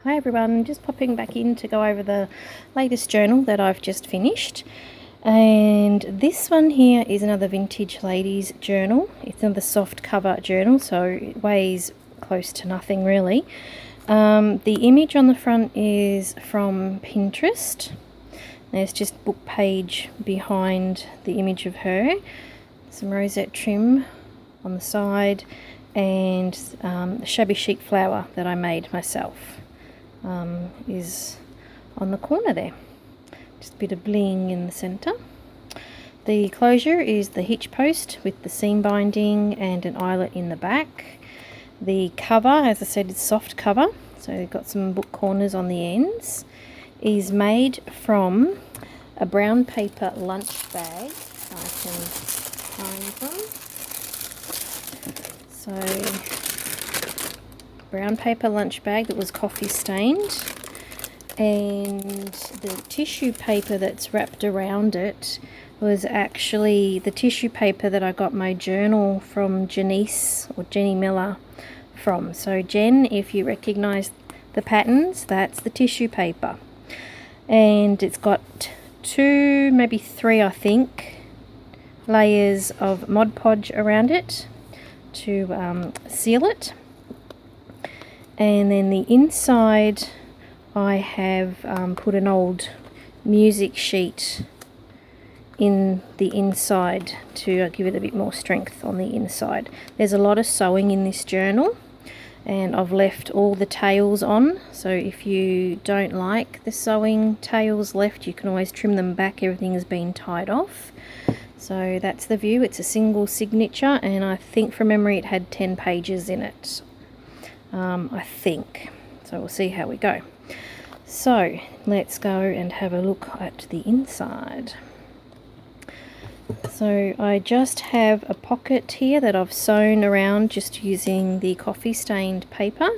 Hi everyone, I'm just popping back in to go over the latest journal that I've just finished. And this one here is another vintage ladies journal. It's another soft cover journal, so it weighs close to nothing really. The image on the front is from Pinterest. There's just book page behind the image of her. Some rosette trim on the side and a shabby chic flower that I made myself. Is on the corner there. Just a bit of bling in the centre. The closure is the hitch post with the seam binding and an eyelet in the back. The cover, as I said, is soft cover, so you've got some book corners on the ends. Is made from a brown paper lunch bag. I can find them. So brown paper lunch bag that was coffee stained, and the tissue paper that's wrapped around it was actually the tissue paper that I got my journal from Janice or Jenny Miller from. So Jen, if you recognize the patterns, that's the tissue paper, and it's got 2, maybe 3 I think, layers of Mod Podge around it to seal it. And then the inside, I have put an old music sheet in the inside to give it a bit more strength on the inside. There's a lot of sewing in this journal, and I've left all the tails on, so if you don't like the sewing tails left, you can always trim them back. Everything has been tied off. So that's the view. It's a single signature, and I think from memory it had 10 pages in it. I think. So we'll see how we go. So let's go and have a look at the inside. So I just have a pocket here that I've sewn around just using the coffee stained paper,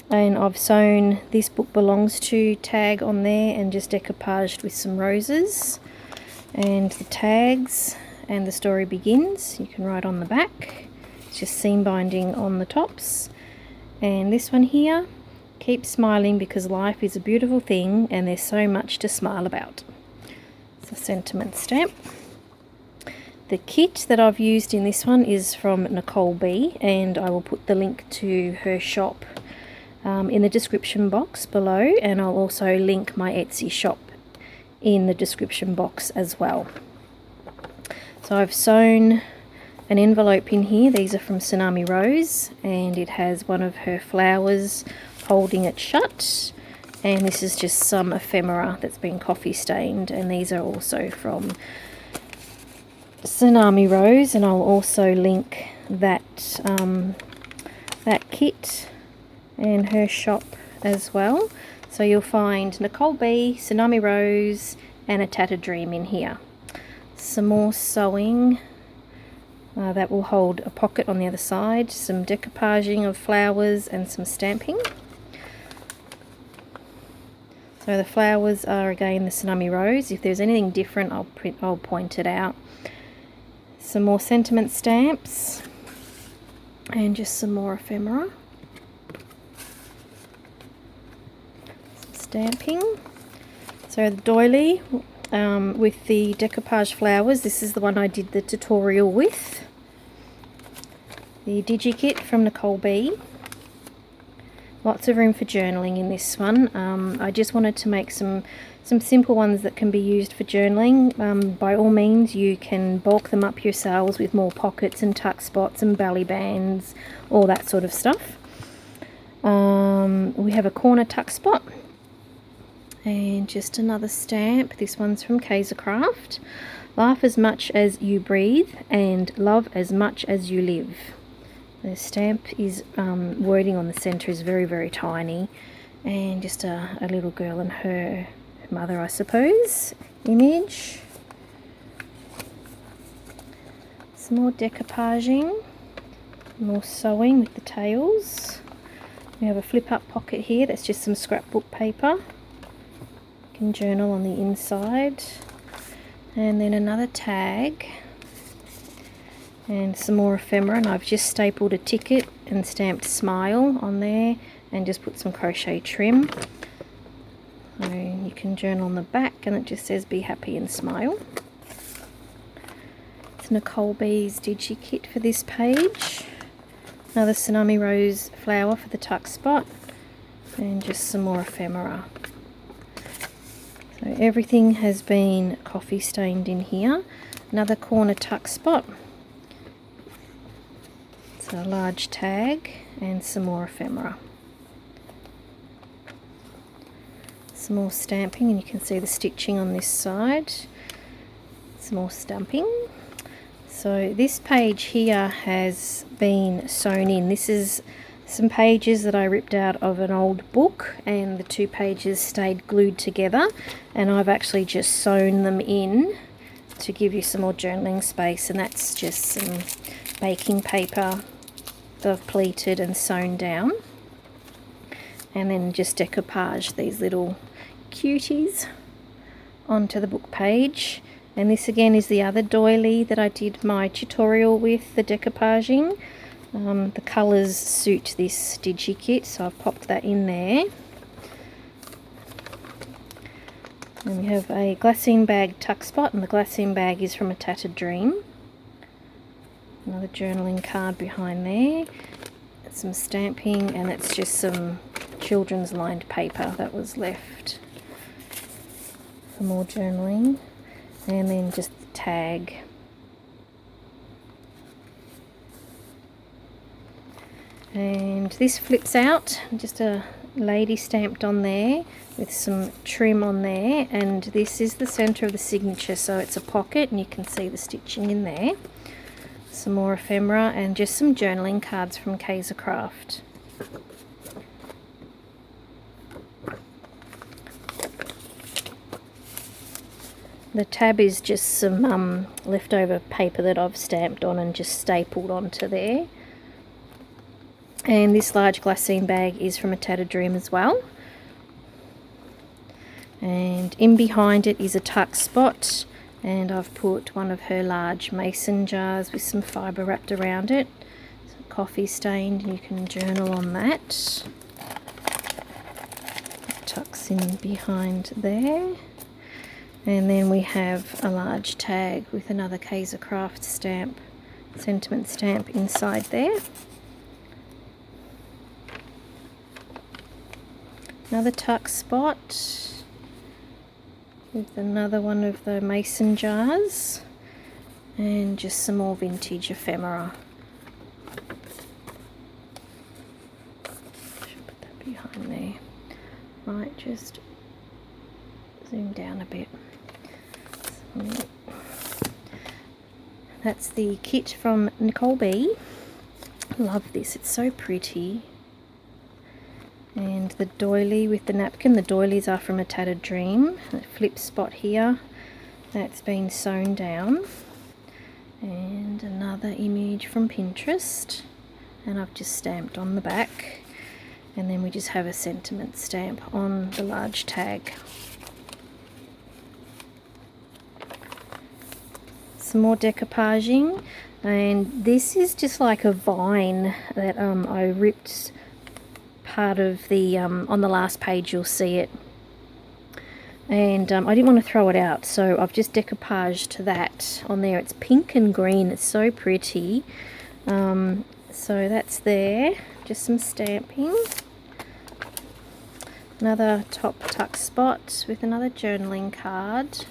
and I've sewn "This Book Belongs To" tag on there and just decoupaged with some roses, and the tags and "The Story Begins" you can write on the back. It's just seam binding on the tops. And this one here, "Keep smiling because life is a beautiful thing and there's so much to smile about." It's a sentiment stamp. The kit that I've used in this one is from Nicole B, and I will put the link to her shop in the description box below, and I'll also link my Etsy shop in the description box as well. So I've sewn an envelope in here. These are from Tsunami Rose, and it has one of her flowers holding it shut, and this is just some ephemera that's been coffee stained, and these are also from Tsunami Rose, and I'll also link that that kit and her shop as well. So you'll find Nicole B, Tsunami Rose, and a Tattered Dream in here. Some more sewing. That will hold a pocket on the other side, some decoupaging of flowers and some stamping. So the flowers are again the Tsunami Rose. If there's anything different, I'll point it out. Some more sentiment stamps and just some more ephemera. Some stamping. So the doily with the decoupage flowers, this is the one I did the tutorial with. The DigiKit from Nicole B. Lots of room for journaling in this one. I just wanted to make some simple ones that can be used for journaling. By all means, you can bulk them up yourselves with more pockets and tuck spots and belly bands, all that sort of stuff. We have a corner tuck spot. And just another stamp. This one's from Kaisercraft. "Laugh as much as you breathe and love as much as you live." The stamp is wording on the centre is very, very tiny, and just a little girl and her mother, I suppose, image. Some more decoupaging, more sewing with the tails. We have a flip up pocket here, that's just some scrapbook paper. You can journal on the inside. And then another tag. And some more ephemera, and I've just stapled a ticket and stamped "Smile" on there, and just put some crochet trim. So you can journal on the back, and it just says be happy and smile. It's Nicole B's digi-kit for this page. Another Tsunami rose flower for the tuck spot, and just some more ephemera. So everything has been coffee stained in here. Another corner tuck spot. It's a large tag and some more ephemera. Some more stamping, and you can see the stitching on this side. Some more stamping. So this page here has been sewn in. This is some pages that I ripped out of an old book, and the two pages stayed glued together, and I've actually just sewn them in to give you some more journaling space. And that's just some baking paper that I've pleated and sewn down, and then just decoupage these little cuties onto the book page. And this again is the other doily that I did my tutorial with, the decoupaging. The colours suit this digi-kit, so I've popped that in there. And we have a glassine bag tuck spot, and the glassine bag is from a Tattered Dream. Another journaling card behind there. Some stamping, and it's just some children's lined paper that was left. Some more journaling, and then just the tag. And this flips out, just a lady stamped on there with some trim on there, and this is the center of the signature, so it's a pocket and you can see the stitching in there. Some more ephemera, and just some journaling cards from Kaiser Craft. The tab is just some leftover paper that I've stamped on and just stapled onto there. And this large glassine bag is from a Tattered Dream as well. And in behind it is a tuck spot, and I've put one of her large mason jars with some fibre wrapped around it. Some coffee stained, and you can journal on that. It tucks in behind there. And then we have a large tag with another Kaiser Craft stamp, sentiment stamp inside there. Another tuck spot with another one of the mason jars, and just some more vintage ephemera. Should put that behind there. Right, just zoom down a bit. That's the kit from Nicole B. Love this, it's so pretty. And the doily with the napkin, the doilies are from a Tattered Dream. A flip spot here, that's been sewn down. And another image from Pinterest, and I've just stamped on the back. And then we just have a sentiment stamp on the large tag. Some more decoupaging, and this is just like a vine that I ripped part of the on the last page. You'll see it, and I didn't want to throw it out, so I've just decoupaged that on there. It's pink and green, it's so pretty. So that's there, just some stamping. Another top tuck spot with another journaling card,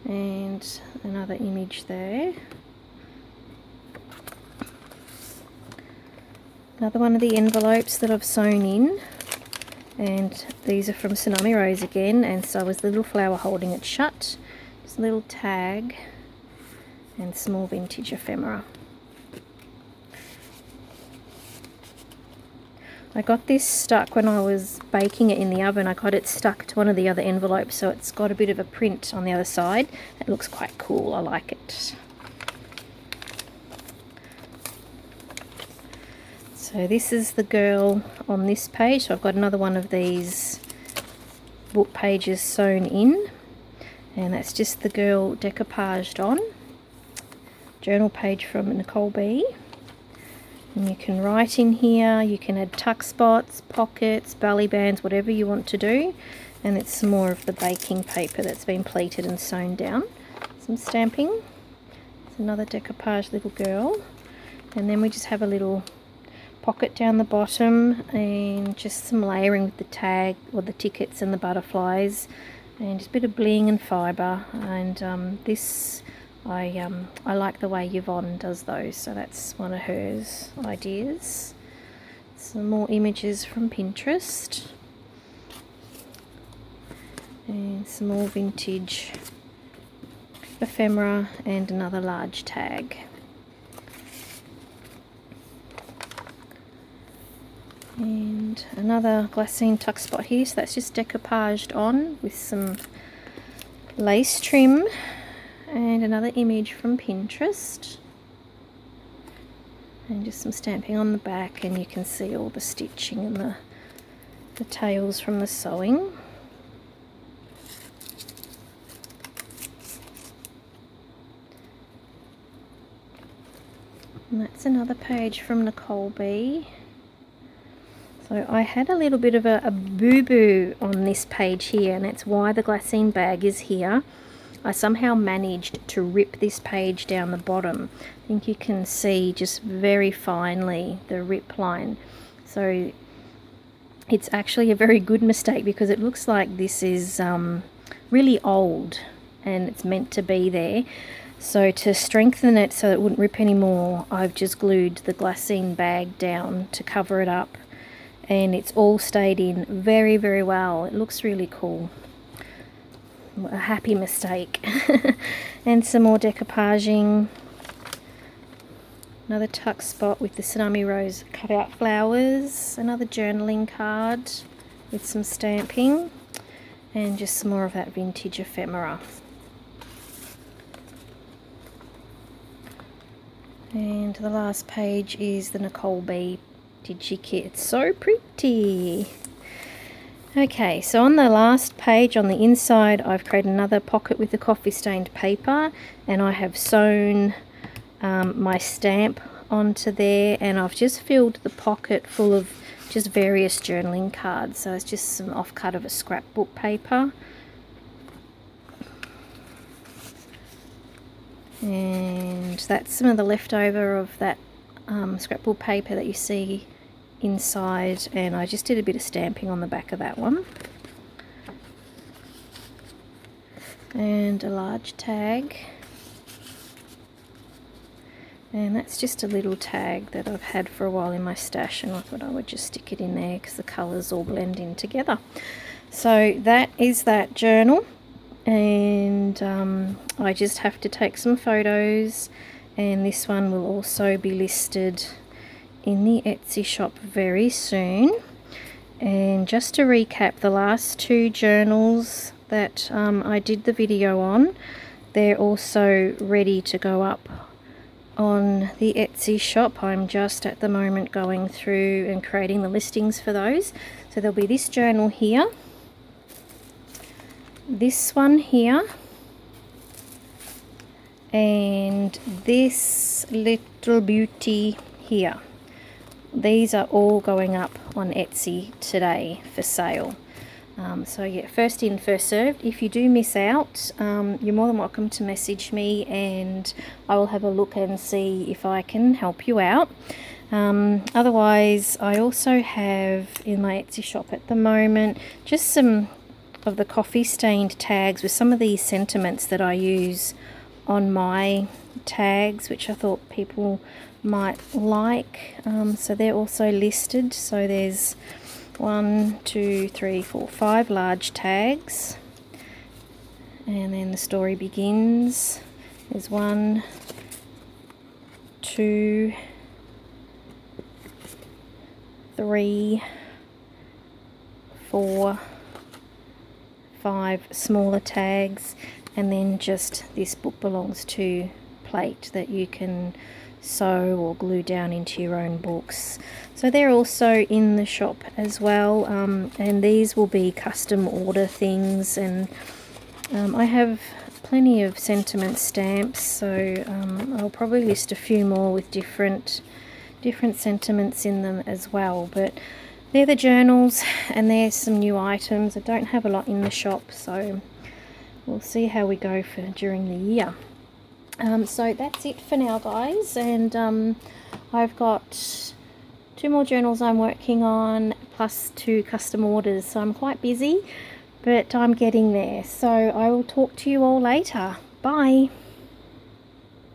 and another image there. Another one of the envelopes that I've sewn in, and these are from Tsunami Rose again, and so is the little flower holding it shut. Just a little tag and small vintage ephemera. I got this stuck when I was baking it in the oven. I got it stuck to one of the other envelopes, so it's got a bit of a print on the other side. It looks quite cool, I like it. So this is the girl on this page. So I've got another one of these book pages sewn in, and that's just the girl decoupaged on. Journal page from Nicole B. And you can write in here, you can add tuck spots, pockets, belly bands, whatever you want to do. And it's some more of the baking paper that's been pleated and sewn down. Some stamping. It's another decoupage little girl. And then we just have a little pocket down the bottom and just some layering with the tag or the tickets and the butterflies. And just a bit of bling and fibre. And this, I like the way Yvonne does those, so that's one of her ideas. Some more images from Pinterest. And some more vintage ephemera and another large tag. And another glassine tuck spot here, so that's just decoupaged on with some lace trim. And another image from Pinterest. And just some stamping on the back, and you can see all the stitching and the tails from the sewing. And that's another page from Nicole B. So I had a little bit of a boo-boo on this page here, and that's why the glassine bag is here. I somehow managed to rip this page down the bottom. I think you can see just very finely the rip line. So it's actually a very good mistake, because it looks like this is really old and it's meant to be there. So to strengthen it so it wouldn't rip anymore, I've just glued the glassine bag down to cover it up. And it's all stayed in very, very well. It looks really cool. A happy mistake. And some more decoupaging. Another tuck spot with the Tsunami Rose cut out flowers. Another journaling card with some stamping. And just some more of that vintage ephemera. And the last page is the Nicole B DigiKit. It's so pretty. Okay, so on the last page on the inside, I've created another pocket with the coffee stained paper, and I have sewn my stamp onto there, and I've just filled the pocket full of just various journaling cards. So it's just some offcut of a scrapbook paper. And that's some of the leftover of that scrapbook paper that you see inside, and I just did a bit of stamping on the back of that one. And a large tag. And that's just a little tag that I've had for a while in my stash, and I thought I would just stick it in there because the colours all blend in together. So that is that journal. And I just have to take some photos, and this one will also be listed in the Etsy shop very soon. And just to recap, the last two journals that I did the video on, they're also ready to go up on the Etsy shop. I'm just at the moment going through and creating the listings for those. So there'll be this journal here, this one here, and this little beauty here. These are all going up on Etsy today for sale. So yeah, first in, first served. If you do miss out, you're more than welcome to message me, and I will have a look and see if I can help you out. Otherwise, I also have in my Etsy shop at the moment just some of the coffee stained tags with some of these sentiments that I use on my tags, which I thought people might like. So they're also listed. So there's 1, 2, 3, 4, 5 large tags, and then the story begins. There's 1, 2, 3, 4, 5 smaller tags, and then just this book belongs to plate that you can sew or glue down into your own books. So they're also in the shop as well, and these will be custom order things. And I have plenty of sentiment stamps, so I'll probably list a few more with different different sentiments in them as well. But they're the journals, and there's some new items. I don't have a lot in the shop, so we'll see how we go for during the year. So that's it for now, guys, and I've got 2 more journals I'm working on, plus 2 custom orders, so I'm quite busy, but I'm getting there. So I will talk to you all later. Bye.